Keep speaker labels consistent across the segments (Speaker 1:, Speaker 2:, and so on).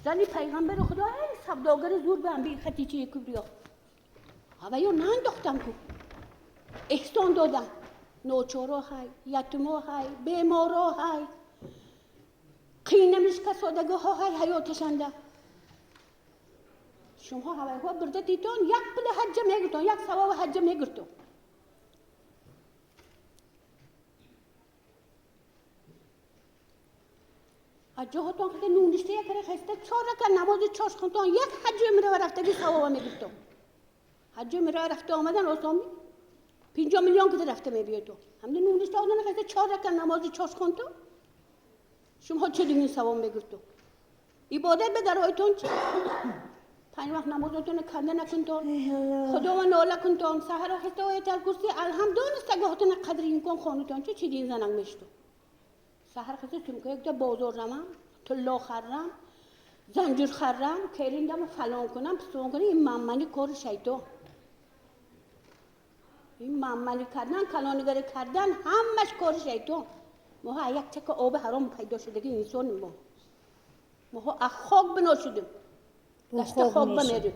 Speaker 1: زنی پیغمبر خدا ای سوداگر زور به بی خطیچه کبریا اوه یا نانداختم کو احسان دادم نوچورا های یتیما های بیمارا های قینمش کسادگه ها های حیاتشنده شما هوای ها برده دیتون یک پل حج میگرتون یک ثواب حج میگرتون اجاهتون که نونشته یک کره خسته 4 رکعت نماز 4 خوندن یک حج میره رفتگی ثواب میگرتون حج میره رفته آمدن آسامی 5 میلیون که رفته میبیتون همین نونشته آدن خسته 4 رکعت نماز 4 خوندن شما چه دیگه ثواب میگرتون عبادت به درایتون چی 5 وقت نمازتون کنده نکنتون خدا و ناله کنتون سحر خسته و ایتال کرسی الحمدلله سگاهتون قدر این کن خانتون چه دین زنگ میشتو سحر خسته چون که یک تا بازار رمم طلا خرم زنجیر خرم کلیندم فلان کنم پسون کنم این ممنی کار شیطان این ممنی کردن کلانگری کردن همش کار شیطان ما یک تک آب حرام پیدا شده که انسان ما اخاق بنا شدیم دست خاک بمیریم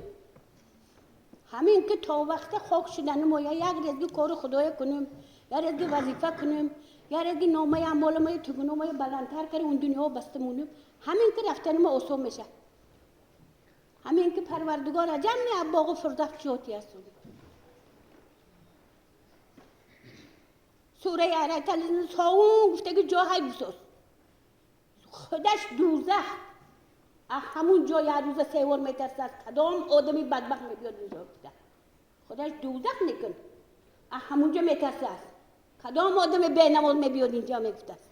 Speaker 1: همین که تا وقت خاک شدن ما یک رزگی کار خدای کنیم یا رزگی وظیفه کنیم یا رزگی نامه اعمال ما تگونه ما بلندتر کنیم اون دنیا بسته مونیم همین که رفتن ما آسان میشه همین که پروردگار جمعی باغ و فردوس جاتی هستیم سوره آیت الانسان گفته که جاهای بساز خودش دوزخ همون جا یه روز 3 میترسه از کدام آدمی بدبخت میبیاد اینجا بوده خودش دوزخ نکن همون جا میترسه است کدام آدمی بی نماز میبیاد اینجا میگفته است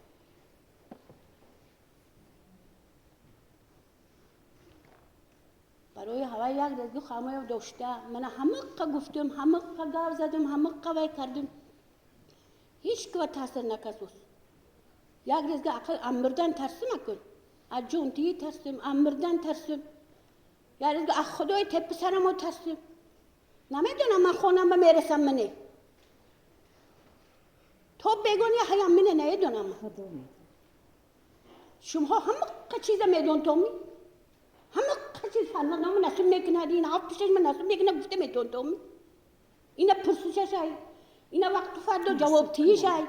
Speaker 1: برای هوای یک رزگی خامه داشته من همه گفتم همه گاو زدم همه قوی کردم هیچ که تاثیر نکسوس یک رزگی عقل امردن ترس نکن از جونتی ترسیم امردن ترسیم یا رزگی از خدای تپ سرمو ترسیم نمیدونم من خونم به میرسم منه تو بگونی هایم منه نمیدونم شما همه چیز میدون تومی همه چیز فنانم نسیم میکنه این آب پیشش من نسیم میکنه گفته میدون تومی اینا پرسشش های اینا وقت فردا جواب تیش های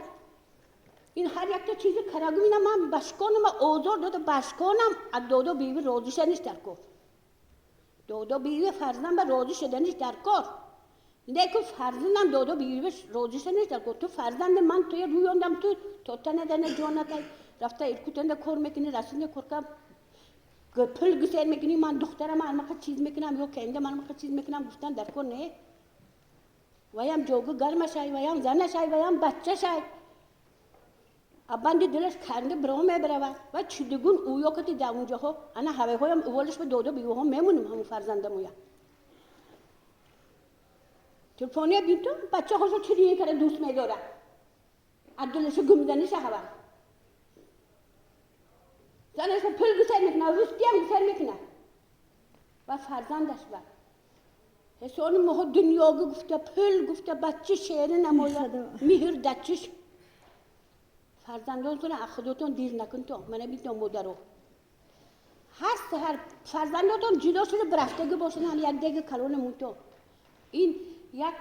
Speaker 1: این هر یک تا چیزی کرگم اینا من بشکانم اوزار داده بشکانم از دو بیوی راضی شدنش در کار دو بیوی فرزند به راضی شدنش در کار نه که فرزندم دو بیوی راضی شدنش در کار تو فرزند من توی رویاندم تو تندن جانت رفته ایرکوتنده کار میکنی رسونده کار کم پل گسر میکنی من دخترم من چیز میکنم یا کنده من چیز میکنم گفتن در کار نه ویم جوگو گرمش های ویم زنش های ویم بچهش های اباندی دلش کنده برامه بروه و چیدگون اویا کتی در اونجا ها انا هوای هایم اولش به دو بیوه ها میمونم همون فرزنده مویا تلفونی بیتون بچه هاشو چی دیگه کرده دوست میداره از دلش گمیدنش هوا زنش پل گسر میکنه رسکی هم گسر میکنه و فرزندش با حسان ماه دنیا گفته پل گفته بچه شعر نمایا مهر دچش فرزندانتون خودتون دیر نکن تو من بیتون مادرو هر فرزندانتون جدا شده برفتگی باشن هم یک دیگه کلون موتو این یک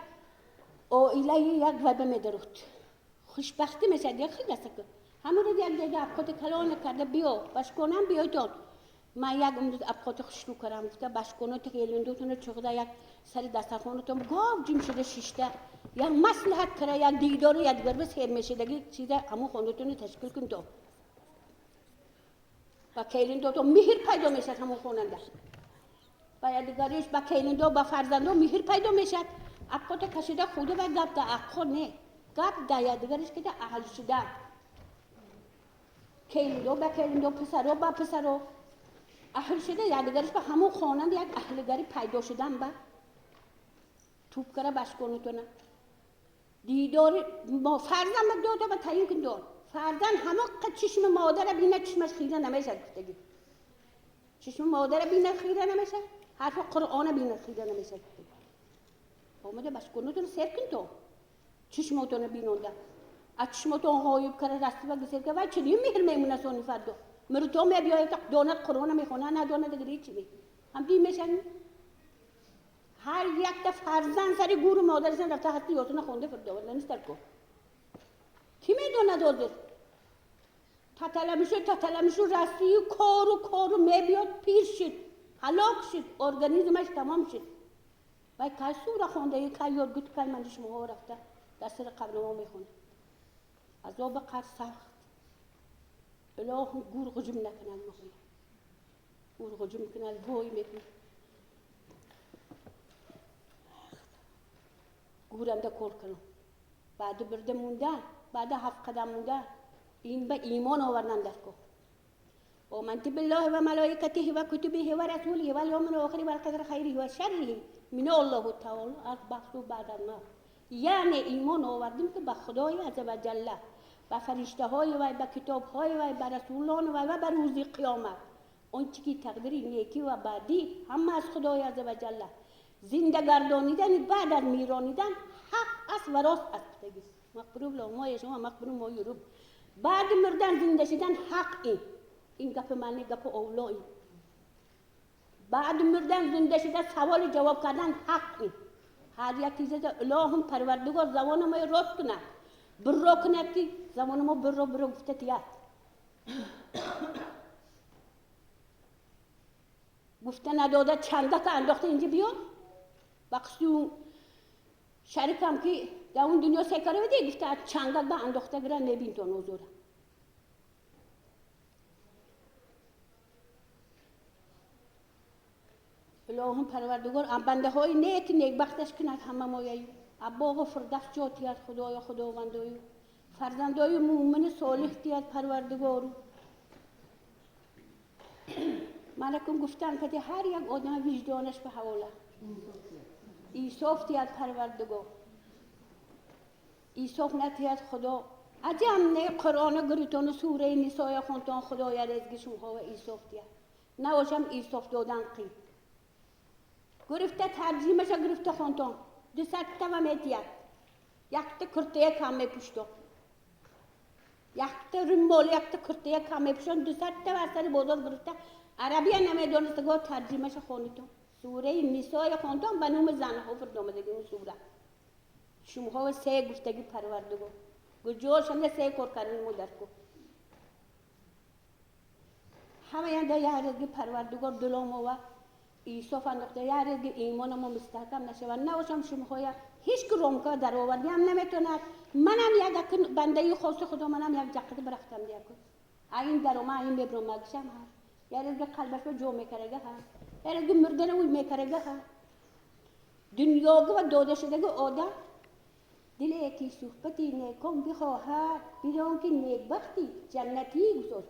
Speaker 1: عائله یک وبه میدرود خوشبختی میشه یک خیلی سکه همون رو یک دیگه ابخوت کلون کرده بیا باش کنم بیایتون من یک امروز ابخوت خوشلو کردم گفته باش کنم تو خیلیندوتون چقدر یک سر دسترخوانتون گاو جیم شده شیشته یک مصلحت کرده یک دیدار یک گربه هر میشه دیگه چیزا همون خاندتون تشکیل کن تو با خیلیندوتون مهر پیدا میشه همون خاننده با یادگاریش با خیلیندو با فرزندو مهر پیدا میشه ابخوت کشیده خوده و گپ ده ابخوت نه گپ ده یادگاریش که ده اهل شده خیلیندو با خیلیندو پسرو با پسرو اهل شده یادگاریش با همون خاننده یک اهلگاری پیدا شدن با توپ کرده باشکنتونه دیدار ما فرزند دو تا با تعیین کن دار فرزند همه چشم مادر بینه چشمش خیره نمیشه گفتگی چشم مادر بینه خیره نمیشه حرف قرآن بینه خیره نمیشه گفتگی آمده باشکنتون سر کن تو چشمتون بینونده از چشمتون غایب کرده راستی و گسر که وای چنین مهر میمونه سونی فردا مردم بیاید تا دونت قرآن میخونه نه دونت دیگه چی می هم دی میشن هر یک تا فرزند سری گور مادرشون رفته حتی یاسون خونده فردا نیست کو کی میدونه داده تتلمشو راستی کارو میبیاد پیر شد هلاک شد ارگانیسمش تمام شد وای که سوره خونده یک یاد گفت که من شما رفته دست قبل ما میخونه عذاب قر سخت اله گور غجم نکنن مخوی گور غجم کنن وای میکنن گورم ده کار کنم بعد برده مونده بعد 7 قدم مونده این به ایمان آوردن در کو آمنت بالله و ملائکته و کتبه و رسوله و الیوم الاخر و القدر خیره و شره من الله تعالی از بخت و بعد النار یعنی ایمان آوردیم که به خدای عز و جل و فرشته های و به کتاب های و به رسولان و به روز قیامت اون چی که تقدیر نیکی و بعدی همه از خدای عز و جل زنده گردانیدن بعد از میرانیدن حق است و راست است بگید مقبول ما شما مقبول ما یورب بعد مردن زنده شدن حق این گپ معنی گپ اولایی بعد مردن زنده شدن سوال جواب کردن حق هر یک چیز الهم پروردگار زبان ما راست کنه برو کنه که زبان ما برو گفته تیاد گفته نداده چنده که انداخته اینجا بیاد وقتی اون شریکم که در اون دنیا سکره بده گفته چنده به انداخته گره نبین تو نوزوره الهم پروردگار بنده های نیک بختش کند همه مایه باغ فردوس جاتی از خداوندای فرزندای مومن صالح تیاد پروردگار ملکم گفتن که هر یک آدم وجدانش به حواله ایساف تیاد پروردگار ایساف نتیاد خدا عجم نه قرآن گریتان سوره نسای خونتان خدای رزق شما و ایساف تیاد نواشم ایساف دادن قید گرفته ترجیمش گرفته خونتان 200 تا میتیاد یک تا کرته کم میپوشتو یک تا ریمبول یک تا کرته کم میپوشتن 200 تا ورسر بازار گرفته عربی نمیدونسته گفت ترجمهش خونتان سوره نسای خونتان به نام زنها فرمودگی اون سوره شما 3 گفتگی پروردگار گجورشنده 3 کار کردن مدت کو همه ینده یه رزق پروردگار دلم و ایساف انداخته یه رزق ایمان ما مستحکم نشه و نباشم شما هیچ رومکا در آوردی هم نمیتونه منم یک بنده خاص خدا منم یک جقت برختم دیا کن این در ما این ببرم مگشم هست یه رزق قلبش رو جو میکرگه هست یه رزق مردن اوی میکرگه هست دنیاگه و داده شدگه آدم دل یکی صحبتی نیکم بخواهد بیدان که نیکبختی جنتی گذار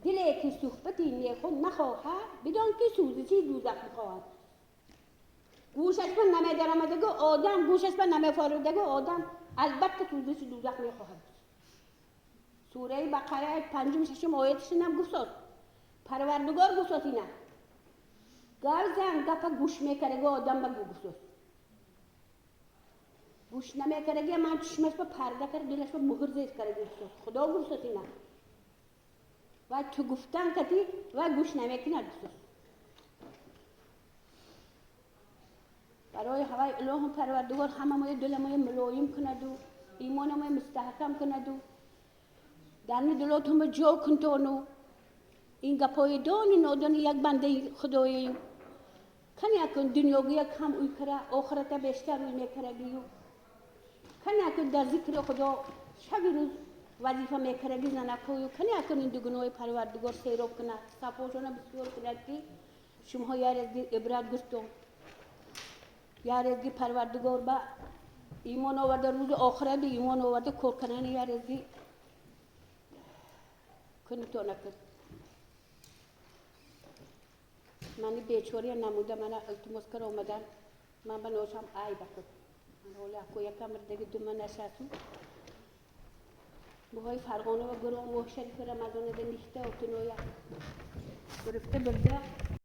Speaker 1: دل یکی صحبتی نیکم نخواهد بیدان که سوزشی دوزخ بخواهد گوشش به نمی درآمدگه آدم گوشش به نمی فاردگه آدم البته سوزش دوزخ میخواهد سوره بقره 5-6 آیاتش هم گفتاد پروردگار گفتاد اینا گرزن گفت گوش میکرگه آدم به گفتاد گوش نمیکرگه من چشمش به پرده کرد دلش به مهر زیر کرده خدا گفتاد اینا و تو گفتن کتی و گوش نمیکنه گفتاد برای هوای الهم پروردگار همه ما دل ما ملایم کند و ایمان ما مستحکم کند و در دلاتون جا کنتونو این گپای دانی نادانی یک بنده خدایی کنی اکن دنیاگی یک هم اوی کره آخرت بیشتر اوی میکرگیو کنی اکن در ذکر خدا شبی روز وظیفه میکرگی زنکویو کنی اکن این دگنای پروردگار سیروب کنه سپاشونه بسیار کند که شما یه رزگی عبرت گرتون یه رزگی پروردگار با ایمان آورده روز آخرت ایمان آورده کار کنن یه رزگی کنی تو نکن منی بیچوری نموده من التماس کر آمدن من به نوشم ای بکن من حالا اکو یکم دیگه دو من نشستم بهای فرغانه و گرام و شریف رمضان ده نیسته و تنویا گرفته برده